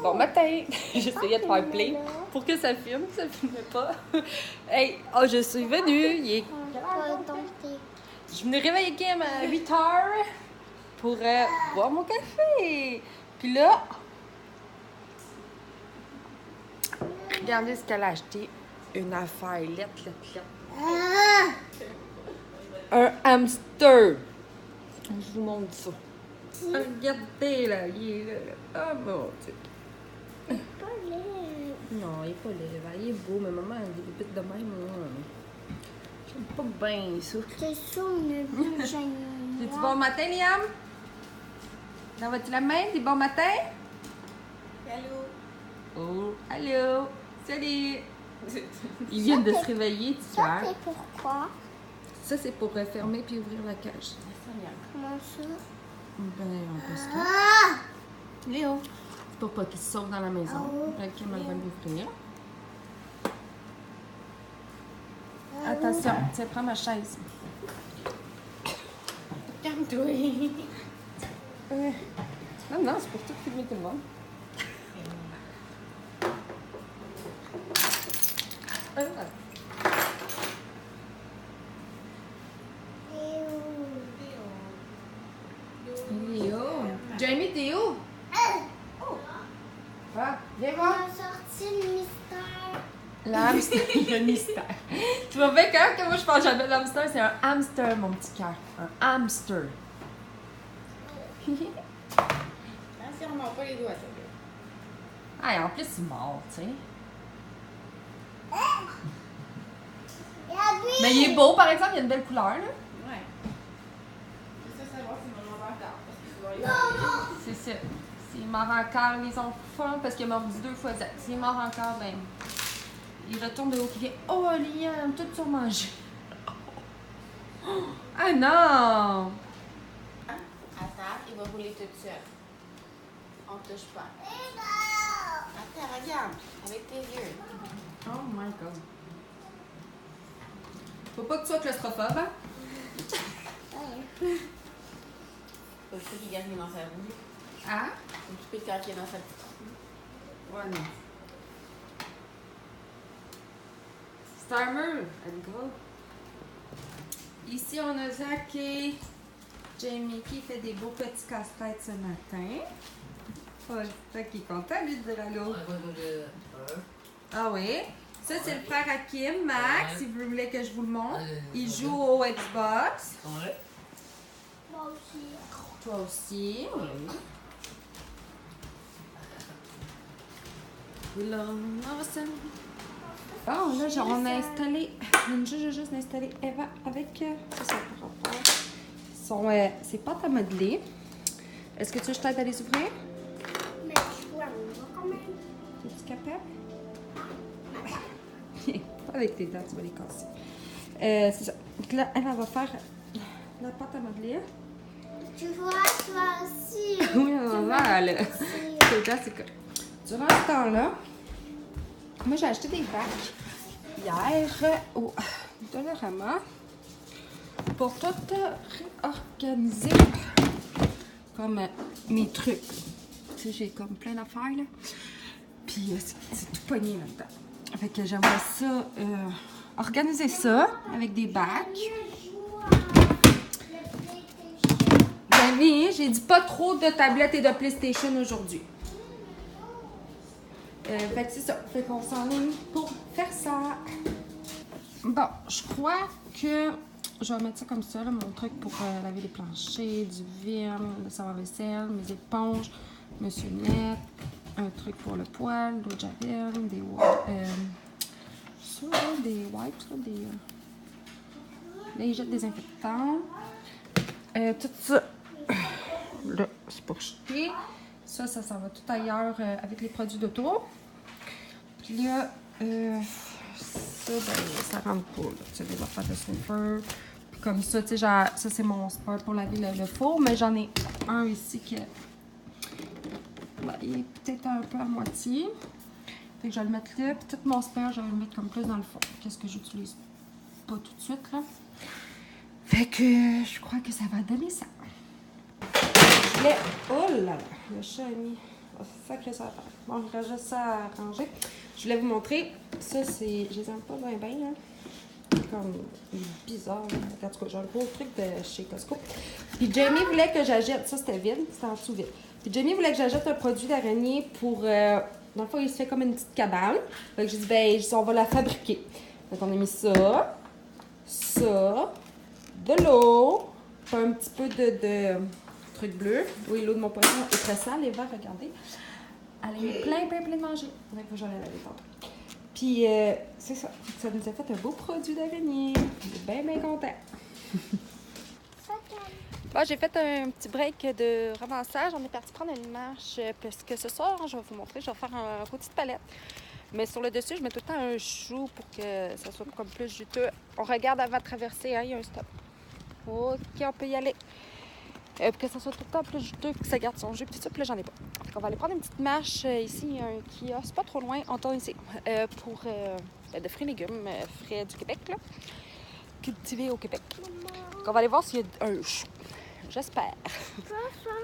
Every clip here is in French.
Bon matin! J'essayais de faire play pour que ça filme filmait pas. Hey! Oh, je suis venue! Il est... Je venais réveiller Kim à 8h pour boire mon café. Puis là, regardez ce qu'elle a acheté. Une affaire lettre. Un hamster. Je vous montre ça. Regardez là, il est là. Oh mon Dieu. Non, il est pas laid. Il est beau, mais maman, il est vite de même. J'aime pas bien ça. C'est ça, on a vu, C'est-tu bon matin, Liam? T'en vas-tu la main? Des bons matins? Allô? Oh, allô? Salut! Ils viennent de se réveiller, tu Ça, vois. c'est pourquoi? Ça, c'est pour refermer puis ouvrir la cage. Comment ça? Ben, parce que... Ah! Léo! C'est pour pas qu'ils se sauvent dans la maison. Ok, elle va l'ouvrir. Attention, tiens, prends ma chaise. Calme-toi. Non, c'est pour tout filmer tout le monde. Léo! Jamie, t'es où? Ah, viens On voir. a sorti le mystère. L'hamster, le mystère. Tu vois bien quand que moi je pense jamais l'hamster, c'est un hamster, mon petit cœur. Un hamster. Attention, on mord pas les doigts, ça. Ah, en plus, il est mort, tu sais. Mais il est beau, par exemple, il a une belle couleur, là. Ouais. C'est ça, savoir si maman va tard. Parce que souvent, C'est ça. S'il mord encore les enfants, parce qu'il a mordu 2 fois ça. S'il mord encore, ben. Il retourne de haut et il dit oh, Liam, tout surmangé. Ah non! attends, il va rouler tout seul. On touche pas. Attends, regarde. Avec tes yeux. Oh my god. Faut pas que tu sois claustrophobe, hein? Faut que qu'il garde dans sa roue. Ah? Un petit peu de quand il est dans sa petite roue. Ouais, non. Starmer, and go. Ici, on a Zach et Jamie qui fait des beaux petits casse-têtes ce matin. Oh, Zach qui est content, lui, de dire allô. Ah oui? Ça, c'est le frère à Kim, Max, si vous voulez que je vous le montre. Il joue au Xbox. Moi aussi. Toi aussi, oui. We love awesome. Bon, là, on a installé, j'ai juste installé Eva avec, c'est ça, par rapport. C'est pâtes à modeler. Est-ce que tu veux que je t'aide à les ouvrir? Mais je vois quand même. Es-tu capable? Pas avec tes dents, tu vas les casser. C'est ça. Donc là, elle va faire la pâte à modeler. Tu vois, toi aussi. Oui, on va voir, là. Tes dents, c'est quoi? Durant ce temps-là, moi, j'ai acheté des bacs hier au Dollarama pour tout réorganiser comme mes trucs. Tu sais, j'ai comme plein d'affaires, là. Puis c'est tout pogné là-dedans. Fait que j'aimerais ça, organiser ça avec des bacs. Ben oui, j'ai dit pas trop de tablettes et de PlayStation aujourd'hui. Fait que c'est ça. Fait qu'on s'enligne pour faire ça. Bon, je crois que je vais mettre ça comme ça, là, mon truc pour laver les planchers, du verre, le savon-vaisselle, mes éponges, Monsieur Net, un truc pour le poêle, l'eau de javel, des wipes, là, des lingettes désinfectantes. Tout ça, là, c'est pour jeter. Ça va tout ailleurs avec les produits d'auto. Puis là, ça, ben, ça rentre pas, là. Tu sais, des affaires de Swiffer. Puis comme ça, tu sais, ça, c'est mon sport pour laver le four. Mais j'en ai un ici qui ben, il est peut-être un peu à moitié. Fait que je vais le mettre là. Puis tout mon spare, je vais le mettre comme plus dans le fond. Qu'est-ce que j'utilise pas tout de suite, là. Fait que je crois que ça va donner ça. Oh là là, le chat a mis Sacré ça à terre. Bon, je reste ça à ranger. Je voulais vous montrer. Ça, c'est... Je les aime pas bien, là. Comme bizarre, là. En tout cas, j'ai un gros truc de chez Costco. Puis Jamie voulait que j'achète... Ça, c'était vide. C'était en dessous vide. Puis Jamie voulait que j'achète un produit d'araignée pour... Dans le fond, il se fait comme une petite cabane. Fait que j'ai dit, ben, on va la fabriquer. Donc, on a mis ça, de l'eau, un petit peu de truc bleu. Oui, l'eau de mon poisson est très sale, les verres, regardez. Elle a eu plein de manger. Il faut que j'en ai lavé tantôt. Puis, c'est ça. Ça nous a fait un beau produit d'araignée. On est bien content. Bon, j'ai fait un petit break de ramassage. On est parti prendre une marche parce que ce soir, je vais vous montrer, je vais faire un rôti de palette. Mais sur le dessus, je mets tout le temps un chou pour que ça soit comme plus juteux. On regarde avant de traverser, hein, il y a un stop. OK, on peut y aller. Pour que ça soit tout le temps plus juteux, que ça garde son jus, tout ça, puis là, j'en ai pas. Donc, on va aller prendre une petite marche. Ici, il y a un kiosque, pas trop loin, on tourne ici, pour de fruits et légumes frais du Québec, là, cultivés au Québec. Donc, on va aller voir s'il y a un chou. J'espère. Je veux faire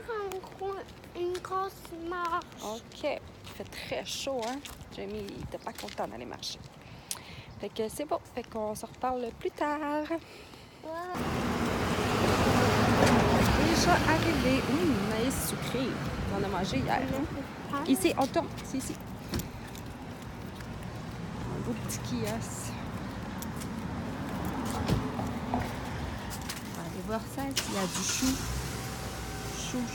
une grosse marche. OK. Il fait très chaud, hein? Jamie, il était pas content d'aller marcher. Fait que c'est bon. Fait qu'on se reparle plus tard. Déjà arrivé. Maïs sucré. On en a mangé hier. Ici, on tourne. C'est ici. Un beau petit kiosque. On va aller voir ça. Il y a du chou. Chou.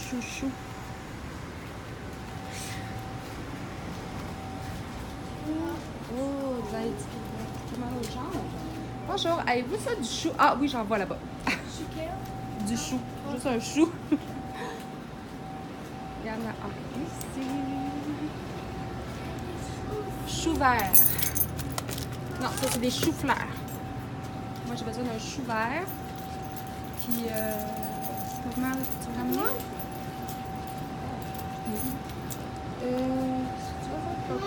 Oh, vous avez dit mal aux jambes. Bonjour, avez-vous ça du chou? Ah oui, j'en vois là-bas. Du chou. Juste un chou. Il y en a un ici. Chou vert. Non, ça c'est des choux-fleurs. Moi j'ai besoin d'un chou vert. Puis, c'est pas mal. Tu vas ramener? Tu vas voir quoi?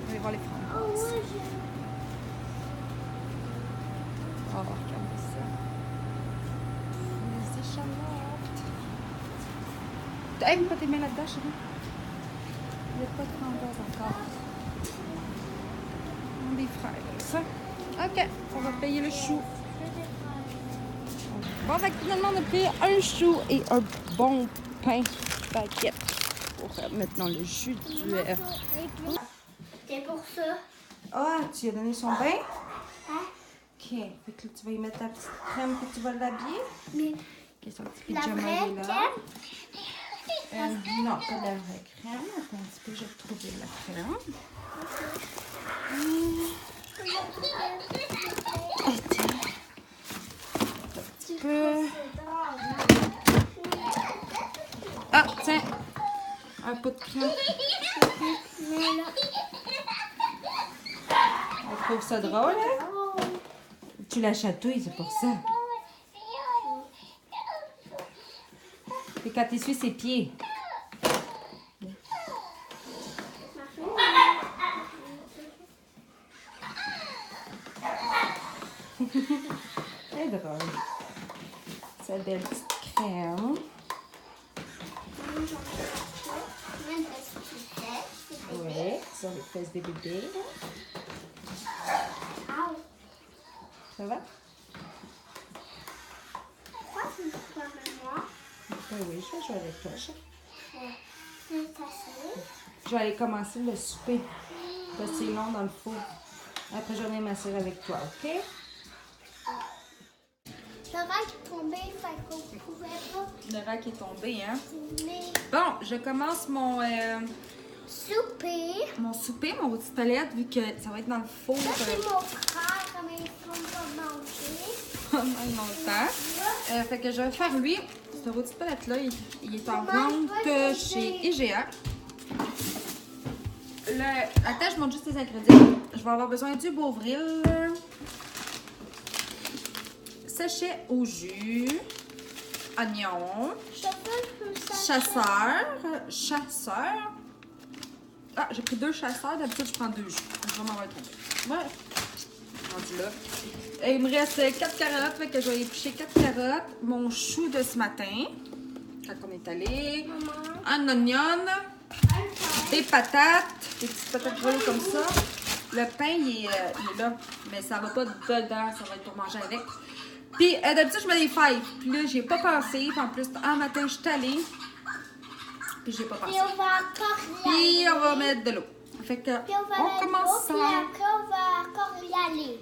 On va aller voir les framboises. Oh, regardez ça. Les échalotes. Hey, vous pas tes mains là-dedans, chérie? Il n'y a pas de framboises encore. Des fraises. OK, on va payer le chou. Bon, fait que finalement, on a pris un chou et un bon pain baguette pour mettre dans le jus du... C'est pour ça. Ah, tu lui as donné son bain? Hein? OK. Fait que là, tu vas y mettre ta petite crème et tu vas l'habiller. Mais OK, son petit la pyjama vraie est là. Non, pas de la vraie crème. Attends un petit peu, je vais trouver la crème. Attends. Un petit peu. Ah, tiens. Un pot de crème. On trouve ça drôle, hein? Tu la chatouilles, c'est pour ça. Et quand tu essuies ses pieds. C'est drôle. Cette belle petite crème. Oui, sur les fesses des bébés. Ça va? Pourquoi tu me fais avec moi? Ben oui, je vais jouer avec toi, chérie. C'est facile. Je vais aller commencer le souper. Parce que c'est long dans le four. Après, je vais venir m'asseoir avec toi, OK? Le rack est tombé, fait qu'on pouvait pas Le rack est tombé, hein? dîner. Bon, je commence mon Souper. souper, mon rôti de palette, vu que ça va être dans le four Ça, c'est mon frère, comme il ne peut pas manger. pendant longtemps. Fait que je vais faire lui. Ce rôti de palette-là, il est en vente chez IGA. Attends, je montre juste les ingrédients. Je vais avoir besoin du Beauvril, sachet au jus, oignon, chasseur. Ah, j'ai pris 2 chasseurs. D'habitude, je prends 2 jus. Je vais m'en retrouver. Ouais. rendu là. Et il me reste 4 carottes, fait que je vais éplucher 4 carottes. Mon chou de ce matin, quand on est allé. Un oignon, des patates, des petites patates brûlées comme ça. Le pain, il est là, mais ça va pas dedans, ça va être pour manger avec. Puis d'habitude, je mets des fèves. Puis là, j'ai pas pensé. Puis en plus, un matin, je suis allée. Puis j'ai pas pensé. Puis on va encore y Puis aller. on va mettre de l'eau. Fait que Puis on va on mettre commence l'eau, ça. puis après on va encore y aller.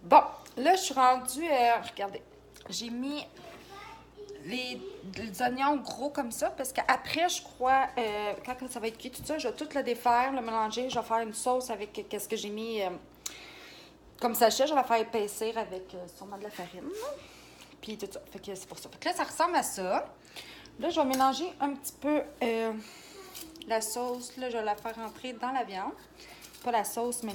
Bon, là, je suis rendue, regardez, j'ai mis les oignons gros comme ça, parce qu'après, je crois, quand ça va être cuit, tout ça, je vais tout le défaire, le mélanger, je vais faire une sauce avec qu'est-ce que j'ai mis comme sachet, je vais faire épaissir avec sûrement de la farine, puis tout ça, fait que c'est pour ça. Fait que là, ça ressemble à ça. Là, je vais mélanger un petit peu la sauce, là, je vais la faire rentrer dans la viande. Pas la sauce, mais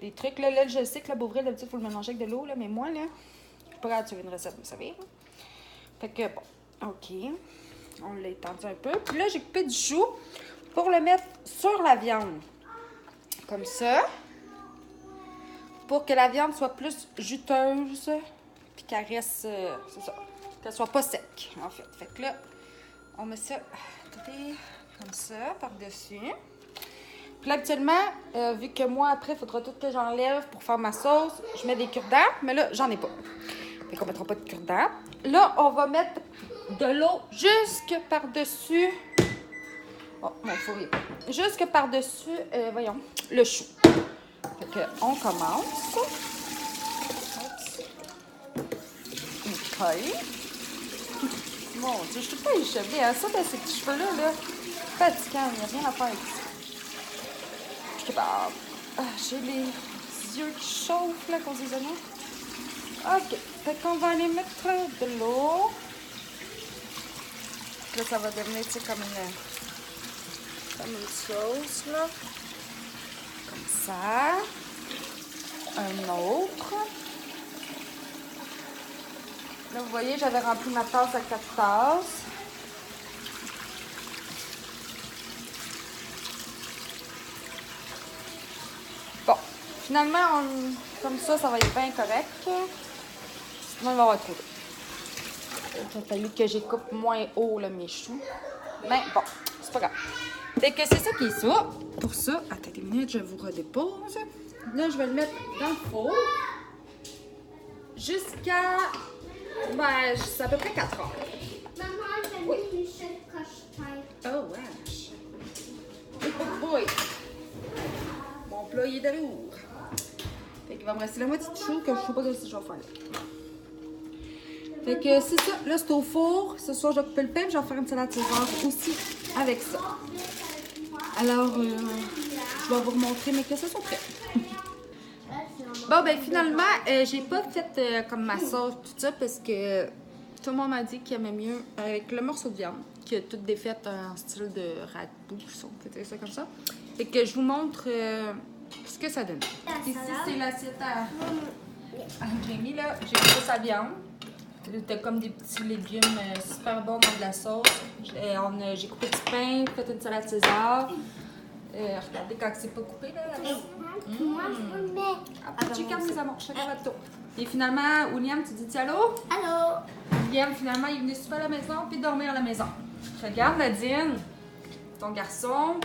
les trucs. Là, je sais que la bourrée, d'habitude, il faut le mélanger avec de l'eau, là, mais moi, là, je suis pas capable de suivre une recette, vous savez. Fait que, bon, OK. On l'a étendu un peu. Puis là, j'ai coupé du chou pour le mettre sur la viande. Comme ça. Pour que la viande soit plus juteuse. Puis qu'elle reste, c'est ça, qu'elle soit pas sec, en fait. Fait que là, on met ça comme ça, par-dessus. Puis là, habituellement, vu que moi, après, il faudra tout que j'enlève pour faire ma sauce, je mets des cure-dents, mais là, j'en ai pas. Fait qu'on mettra pas de cure-dents. Là, on va mettre de l'eau jusque par-dessus. Oh, mon four est pas. Jusque par-dessus, voyons, le chou. Fait que, on commence. OK. Mon Dieu, je suis pas échevée. Hein? Ça, ben, ces petits cheveux-là, là, fatigant, il n'y a rien à faire avec ça. J'ai les yeux qui chauffent là, à cause des oignons. OK. Fait qu'on va aller mettre de l'eau. Là, ça va devenir, tu sais, comme une sauce, là. Comme ça. Un autre. Là, vous voyez, j'avais rempli ma tasse à 4 tasses. Bon, finalement, comme ça va être bien correct. Sinon, il va y avoir trop d'eau. Il a fallu que j'écoupe moins haut là, mes choux. Mais bon, c'est pas grave. Fait que c'est ça qui est ça. Pour ça, attendez une minute, je vous redépose. Là, je vais le mettre dans le four. Jusqu'à... Ben, c'est à peu près 4 heures. Maman, j'ai mis Michel Cochetel. Oh, wesh. Oh boy. Mon plat, il est de lourd. Fait qu'il va me rester la moitié de chou que je sais pas si je vais faire. Fait que c'est ça. Là, c'est au four. Ce soir, je vais couper le pain. Je vais faire une salade César aussi avec ça. Alors, je vais vous remontrer mes que ça soit prêt. Bon, ben finalement, j'ai pas fait comme ma sauce, tout ça, parce que tout le monde m'a dit qu'il aimait mieux avec le morceau de viande, qui a tout défait en style de ragoût, si on peut dire ça comme ça. Fait que je vous montre ce que ça donne. Ici, c'est l'assiette à Jamie, là. J'ai fait sa viande. C'était comme des petits légumes super bons dans de la sauce. J'ai coupé du pain, fait une salade César. Regardez quand c'est pas coupé, là. Moi, je le mets. Après, tu calmes les amours, chacun votre tour. Et finalement, William, tu dis allô? Allô? William, finalement, il est venu souper à la maison puis dormir à la maison. Regarde, Nadine, ton garçon,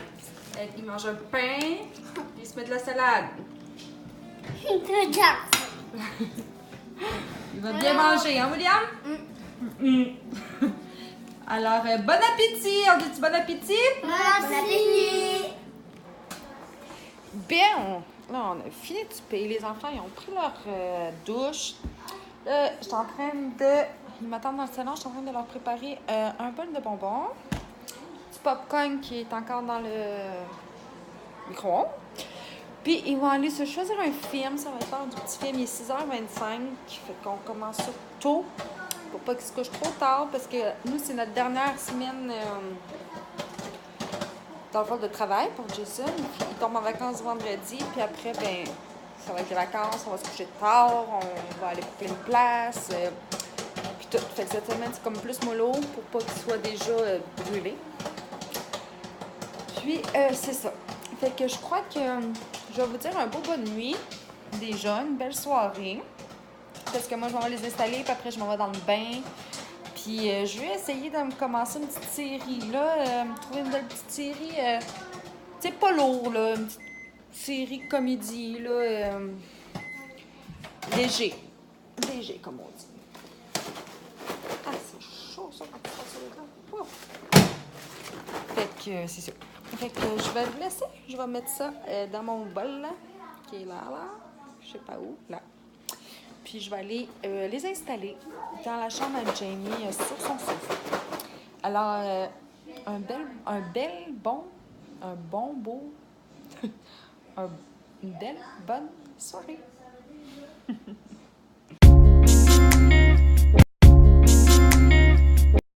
il mange un pain puis il se met de la salade. Regarde. Il va bien manger, hein, William? Alors, bon appétit! On dit-tu bon appétit? Bon appétit. Bien! Là, on a fini de souper. Les enfants, ils ont pris leur douche. Là, je suis en train de... Ils m'attendent dans le salon. Je suis en train de leur préparer un bol de bonbons. Du popcorn qui est encore dans le micro-ondes. Puis, ils vont aller se choisir un film. Ça va être l'heure du petit film. Il est 6h25. Fait qu'on commence ça tôt. Pour pas qu'ils se couchent trop tard. Parce que nous, c'est notre dernière semaine... dans le fond de travail pour Jason. Il tombe en vacances vendredi, puis après, ben, ça va être les vacances, on va se coucher tard, on va aller pour plein de places, puis tout. Fait que cette semaine, c'est comme plus mollo pour pas qu'il soit déjà brûlé. Puis, c'est ça. Fait que je crois que je vais vous dire un beau bonne nuit, déjà, une belle soirée. Parce que moi, je vais les installer, puis après, je m'en vais dans le bain. Puis je vais essayer de me commencer une petite série, là. Trouver une belle petite série, tu sais, pas lourd, là. Une petite série comédie, là. Léger. Léger, comme on dit. Ah, c'est chaud, ça, quand tu fais ça, là. Ouf. Fait que c'est ça. Fait que je vais le laisser. Je vais mettre ça dans mon bol, là. Qui est là. Je sais pas où, là. Puis je vais aller les installer dans la chambre à Jamie sur son sofa. Alors, une belle, bonne soirée.